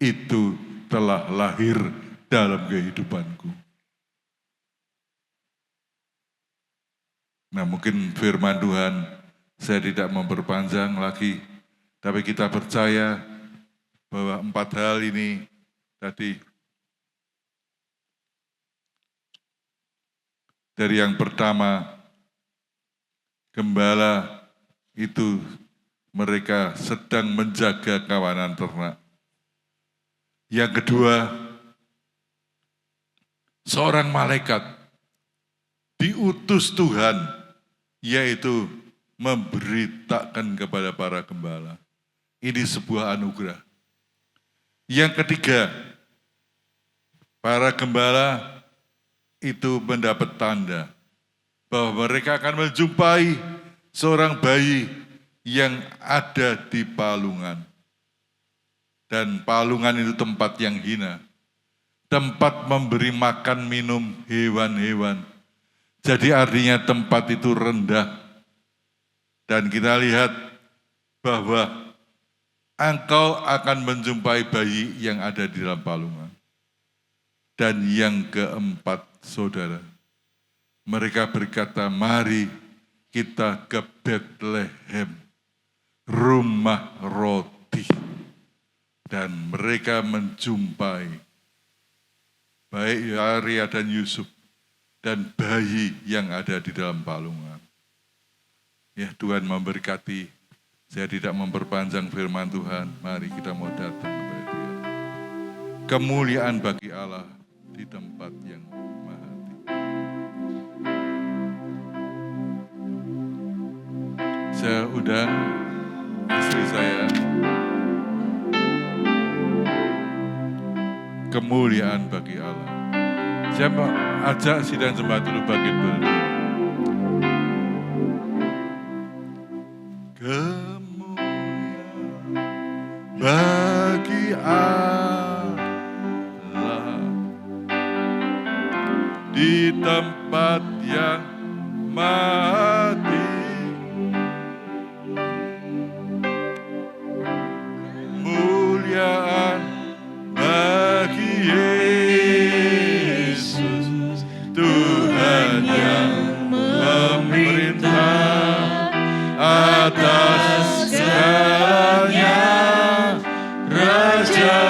itu telah lahir dalam kehidupanku. Nah, mungkin firman Tuhan saya tidak memperpanjang lagi, tapi kita percaya bahwa 4 hal ini tadi, dari yang pertama, gembala itu mereka sedang menjaga kawanan ternak. Yang kedua, seorang malaikat diutus Tuhan, yaitu memberitakan kepada para gembala. Ini sebuah anugerah. Yang ketiga, para gembala itu mendapat tanda bahwa mereka akan menjumpai seorang bayi yang ada di Palungan. Dan Palungan itu tempat yang hina, tempat memberi makan minum hewan-hewan. Jadi artinya tempat itu rendah. Dan kita lihat bahwa engkau akan menjumpai bayi yang ada di dalam Palungan. Dan yang keempat, saudara, mereka berkata, mari kita ke Bethlehem, rumah roti. Dan mereka menjumpai baik Maria dan Yusuf dan bayi yang ada di dalam palungan. Ya, Tuhan memberkati. Saya tidak memperpanjang firman Tuhan. Mari kita mau datang kepada Dia. Kemuliaan bagi Allah di tempat yang maha tinggi. Saya undang istri saya. Kemuliaan bagi Allah. Saya mau ajak sidang jemaat dulu bangkit berdiri. Kemuliaan bagi Allah di tempat yang maha tinggi. Kemuliaan bagi Yesus, Tuhan yang memerintah atas segalanya, Raja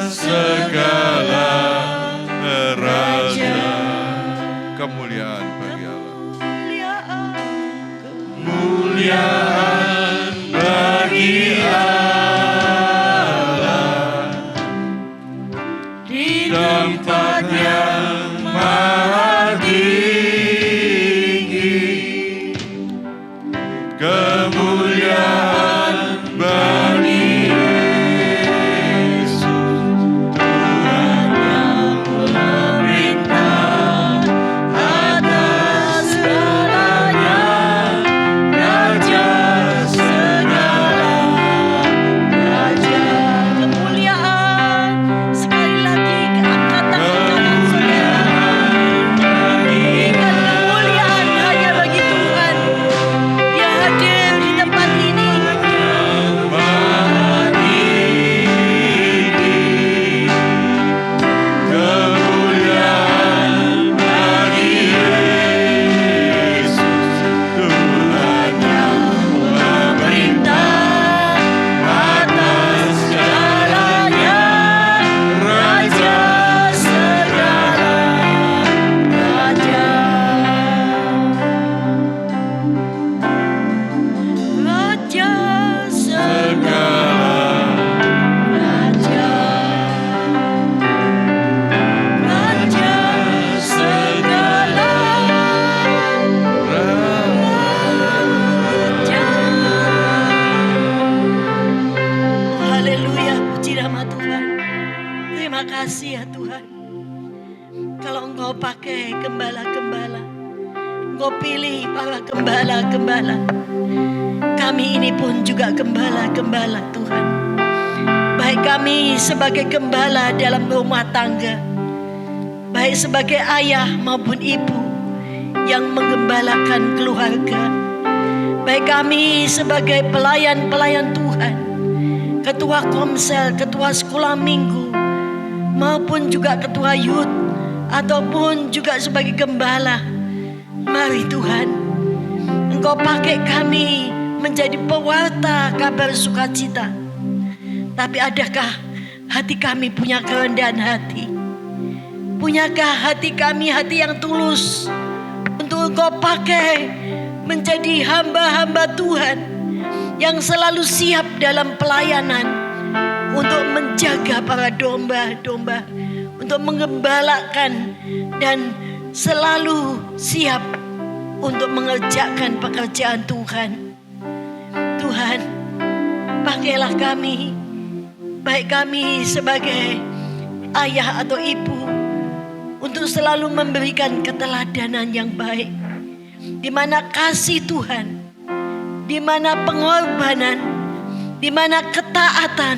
segala raja. Kemuliaan bagi Allah. Kemuliaan bagi Allah di tempat yang maha tinggi. Kemuliaan bagi Yesus, Tuhan yang memerintah atas segalanya, Raja segala raja. Kemuliaan sekali lagi angkat tangan saudara. Berikan kemuliaan hanya bagi Tuhan. Dia hadir di tempat ini. maha tinggi. Kemuliaan bagi Yesus, Tuhan yang memerintah atas segalanya, Raja segala raja. Raja segala raja. Raja segala raja. Haleluya, puji nama Tuhan. Terima kasih ya Tuhan. Kalau Engkau pakai gembala-gembala, Engkau pilih para gembala-gembala. Kami ini pun juga gembala-gembala Tuhan. Baik kami sebagai gembala dalam rumah tangga, baik sebagai ayah maupun ibu yang menggembalakan keluarga, baik kami sebagai pelayan-pelayan Tuhan, ketua komsel, ketua sekolah minggu, maupun juga ketua youth, ataupun juga sebagai gembala. Mari Tuhan, Engkau pakai kami menjadi pewarta kabar sukacita. Tapi adakah hati kami punya kerendahan hati? Punyakah hati kami hati yang tulus untuk Engkau pakai menjadi hamba-hamba Tuhan yang selalu siap dalam pelayanan untuk menjaga para domba-domba, untuk mengembalakan dan selalu siap untuk mengerjakan pekerjaan Tuhan. Tuhan, pakailah kami, baik kami sebagai ayah atau ibu, untuk selalu memberikan keteladanan yang baik, di mana kasih Tuhan di mana pengorbanan, di mana ketaatan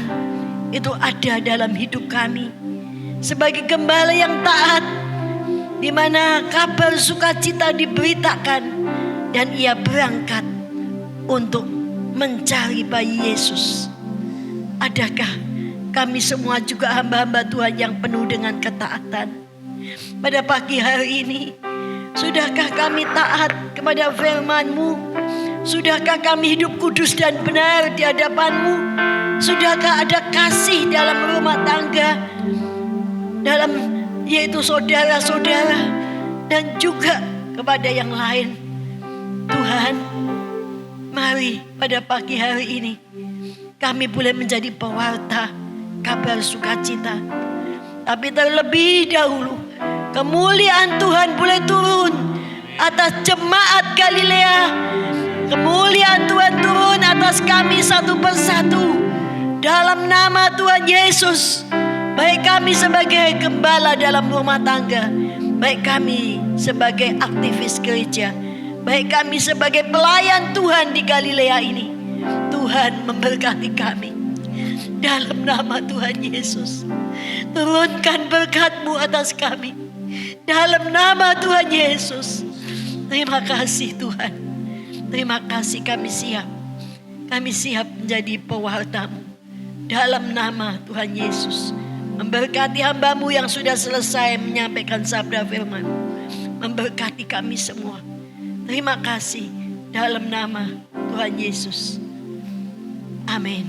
itu ada dalam hidup kami. Sebagai gembala yang taat, di mana kabar sukacita diberitakan dan ia berangkat untuk mencari bayi Yesus. Adakah kami semua juga hamba-hamba Tuhan yang penuh dengan ketaatan? Pada pagi hari ini, sudahkah kami taat kepada firman-Mu? Sudahkah kami hidup kudus dan benar di hadapan-Mu? Sudahkah ada kasih dalam rumah tangga, dalam yaitu saudara-saudara dan juga kepada yang lain? Tuhan, mari pada pagi hari ini kami boleh menjadi pewarta kabar sukacita. Tapi terlebih dahulu kemuliaan Tuhan boleh turun atas jemaat Galilea. Kemuliaan Tuhan turun atas kami satu persatu dalam nama Tuhan Yesus. Baik kami sebagai gembala dalam rumah tangga, baik kami sebagai aktivis gereja, baik kami sebagai pelayan Tuhan di Galilea ini. Tuhan memberkati kami dalam nama Tuhan Yesus. Turunkan berkat-Mu atas kami dalam nama Tuhan Yesus. Terima kasih Tuhan. Terima kasih, kami siap. Kami siap menjadi pewarta-Mu dalam nama Tuhan Yesus. Memberkati hamba-Mu yang sudah selesai menyampaikan sabda firman. Memberkati kami semua. Terima kasih dalam nama Tuhan Yesus. Amin.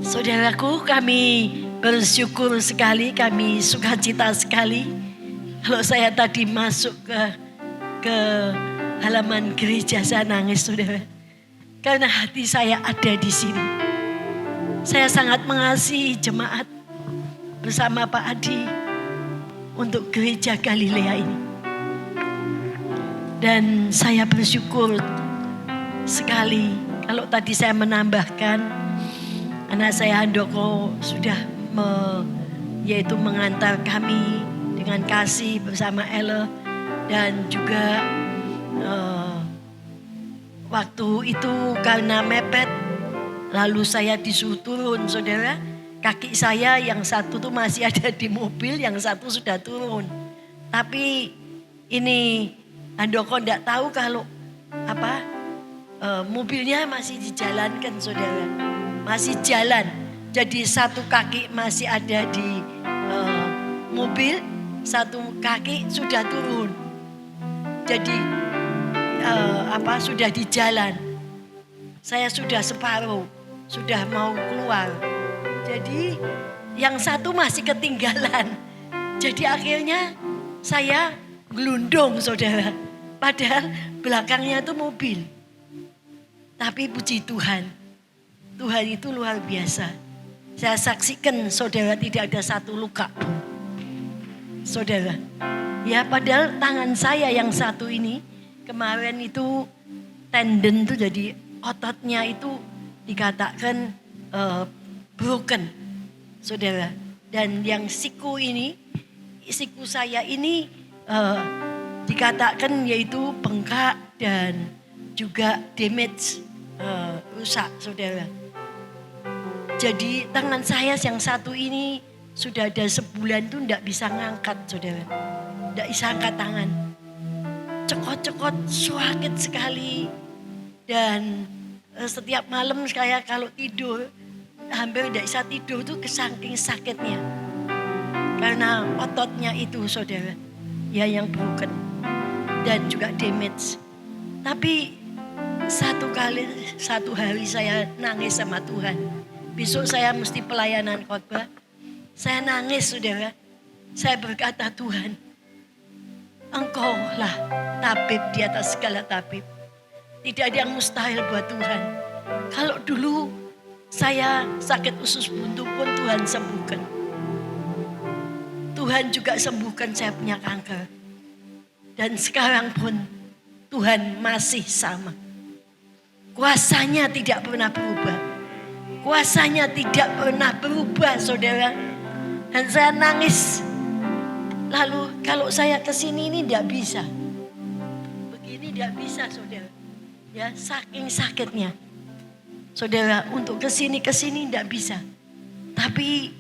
Saudaraku, kami bersyukur sekali, kami sukacita sekali. Kalau saya tadi masuk ke halaman gereja, saya nangis, saudara. Karena hati saya ada di sini. Saya sangat mengasihi jemaat bersama Pak Adi untuk gereja Galilea ini. Dan saya bersyukur sekali kalau tadi saya menambahkan anak saya Handoko sudah yaitu mengantar kami dengan kasih bersama Ella. Dan juga waktu itu karena mepet, lalu saya disuruh turun, saudara. Kaki saya yang satu tuh masih ada di mobil, yang satu sudah turun. Tapi ini Handoko enggak tahu kalau mobilnya masih dijalankan, saudara. Masih jalan. Jadi satu kaki masih ada di mobil, satu kaki sudah turun. Jadi sudah di jalan. Saya sudah separuh, sudah mau keluar. Jadi yang satu masih ketinggalan. Jadi akhirnya saya gelundung, saudara. Padahal belakangnya itu mobil. Tapi puji Tuhan, Tuhan itu luar biasa. Saya saksikan, saudara, tidak ada satu luka pun. Saudara, ya padahal tangan saya yang satu ini kemarin itu tendon itu jadi ototnya itu dikatakan broken, saudara. Dan yang siku saya ini dikatakan yaitu bengkak dan juga damage, rusak, saudara. Jadi tangan saya yang satu ini sudah ada sebulan tuh tidak bisa ngangkat, saudara. Tidak bisa angkat tangan. Cekot-cekot, sakit sekali. Dan setiap malam saya kalau tidur, hampir tidak bisa tidur tuh saking sakitnya. Karena ototnya itu, saudara, ya yang broken dan juga damage. Tapi satu hari saya nangis sama Tuhan. Besok saya mesti pelayanan khotbah. Saya nangis, saudara. Saya berkata, Tuhan, Engkaulah tabib di atas segala tabib. Tidak ada yang mustahil buat Tuhan. Kalau dulu saya sakit usus buntu pun Tuhan sembuhkan. Tuhan juga sembuhkan saya punya kanker. Dan sekarang pun Tuhan masih sama. Kuasanya tidak pernah berubah. Kuasanya tidak pernah berubah, saudara. Dan saya nangis. Lalu kalau saya kesini ini tidak bisa. ini tidak bisa saudara. Ya, saking sakitnya. Saudara, untuk kesini tidak bisa. Tapi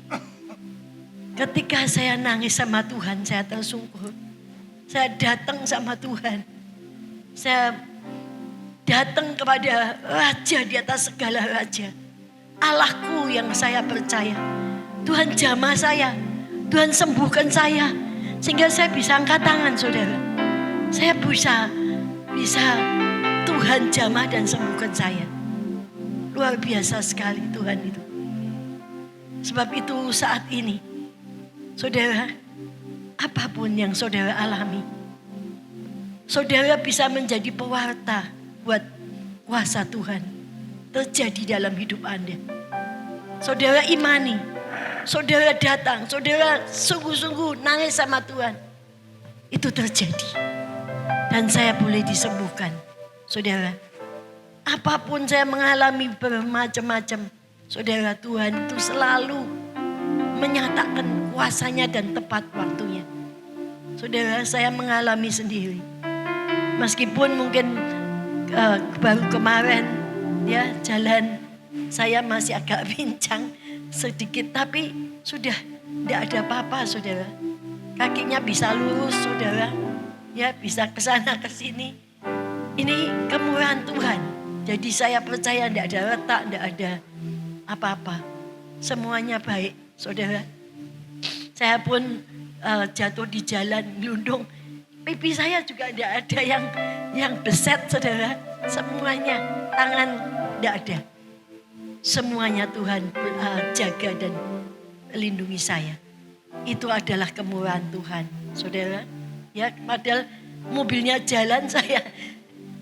ketika saya nangis sama Tuhan, saya tersungkur. Saya datang sama Tuhan. Saya datang kepada Raja di atas segala raja. Allahku yang saya percaya. Tuhan jamah saya. Tuhan sembuhkan saya. Sehingga saya bisa angkat tangan saudara. Saya bisa Tuhan jamah dan sembuhkan saya. Luar biasa sekali Tuhan itu. Sebab itu saat ini, saudara, apapun yang saudara alami, saudara bisa menjadi pewarta buat kuasa Tuhan terjadi dalam hidup Anda. Saudara imani, saudara datang, saudara sungguh-sungguh nangis sama Tuhan. Itu terjadi. Dan saya boleh disembuhkan. Saudara, apapun saya mengalami bermacam-macam, saudara, Tuhan itu selalu menyatakan kuasanya dan tepat waktunya. Saudara, saya mengalami sendiri. Meskipun mungkin baru kemarin ya jalan saya masih agak pincang sedikit, tapi sudah tidak ada apa-apa saudara. Kakinya bisa lurus saudara, ya bisa ke sana ke sini. Ini kemurahan Tuhan. Jadi saya percaya tidak ada retak, tidak ada apa-apa. Semuanya baik saudara. Saya pun jatuh di jalan gelundung. Pipi saya juga tidak ada yang beset saudara. Semuanya tangan tidak ada. Semuanya Tuhan jaga dan lindungi saya. Itu adalah kemurahan Tuhan saudara. Ya, padahal mobilnya jalan saya,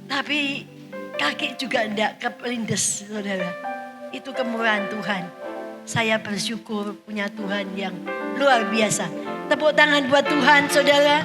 tapi kaki juga tidak kepelindes saudara. Itu kemurahan Tuhan. Saya bersyukur punya Tuhan yang luar biasa. Tepuk tangan buat Tuhan saudara.